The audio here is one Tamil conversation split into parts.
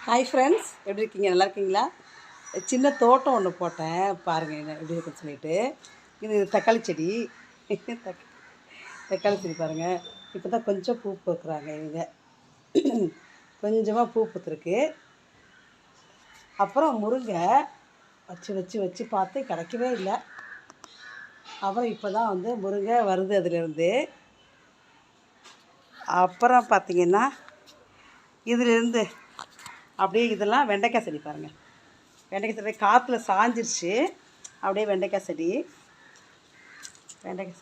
ஹாய் ஃப்ரெண்ட்ஸ், எப்படி இருக்கீங்க? நல்லா இருக்கீங்களா? சின்ன தோட்டம் ஒன்று போட்டேன் பாருங்கள், என்ன எப்படி இருக்குன்னு சொல்லிட்டு. இது தக்காளி செடி. தக்காளி செடி பாருங்கள், இப்போ தான் கொஞ்சம் பூ பூக்குறாங்க. இவங்க கொஞ்சமாக பூ பூத்துருக்கு. அப்புறம் முருங்கை வச்சு வச்சு வச்சு பார்த்து கிடைக்கவே இல்லை. அப்புறம் இப்போ தான் வந்து முருங்கை வருது அதிலேருந்து. அப்புறம் பார்த்திங்கன்னா இதிலேருந்து அப்படியே இதெல்லாம் வெண்டைக்காய் செடி பாருங்கள். வெண்டைக்காய் செடி காற்றுல சாஞ்சிருச்சு. அப்படியே வெண்டைக்காய்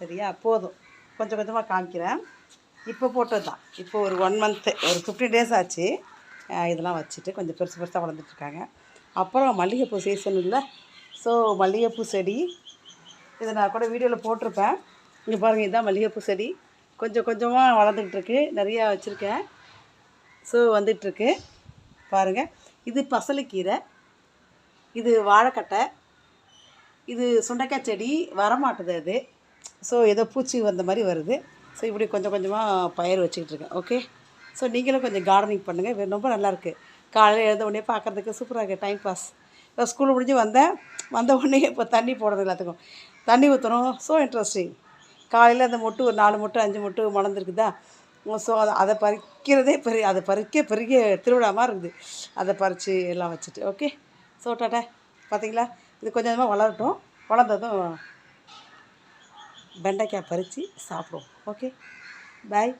செடியாக போதும். கொஞ்சம் கொஞ்சமாக காமிக்கிறேன். இப்போ போட்டது தான். இப்போ ஒரு 1 மந்த்து, ஒரு 15 டேஸ் ஆச்சு. இதெல்லாம் வச்சுட்டு கொஞ்சம் பெருசு பெருசாக வளர்ந்துட்டுருக்காங்க. அப்புறம் மல்லிகைப்பூ சீசன் இல்லை. ஸோ மல்லிகைப்பூ செடி இதை நான் கூட வீடியோவில் போட்டிருப்பேன். இங்கே பாருங்கள், இதுதான் மல்லிகைப்பூ செடி. கொஞ்சம் கொஞ்சமாக வளர்ந்துக்கிட்டுருக்கு. நிறையா வச்சுருக்கேன். ஸோ வந்துட்டுருக்கு பாருங்கள். இது பசலைக்கீரை, இது வாழைக்கட்டை, இது சுண்டைக்காய் செடி. வரமாட்டுது அது. ஸோ ஏதோ பூச்சி வந்த மாதிரி வருது. ஸோ இப்படி கொஞ்சம் கொஞ்சமாக பயிர் வச்சுக்கிட்டு இருக்கேன். ஓகே. ஸோ நீங்களும் கொஞ்சம் கார்டனிங் பண்ணுங்கள். ரொம்ப நல்லாயிருக்கு. காலையில் எழுந்த உடனே பார்க்குறதுக்கு சூப்பராக இருக்குது. Time pass. இப்போ ஸ்கூல் முடிஞ்சு வந்த உடனே இப்போ தண்ணி போடணும், எல்லாத்துக்கும் தண்ணி ஊற்றணும். So interesting. காலையில் அந்த மொட்டு ஒரு 4 மொட்டு 5 மொட்டு மலர்ந்துருக்குதா. ஸோ அதை பறிக்கிறதே அதை பறிக்க பெரிய திருவிழா மாதிரி இருக்குது. அதை பறித்து எல்லாம் வச்சுட்டு. ஓகே. So tata. பார்த்தீங்களா, இது கொஞ்சம் கொஞ்சமாக வளரட்டும். வளர்ந்ததும் வெண்டைக்காய் பறித்து சாப்பிடுவோம். ஓகே, பாய்.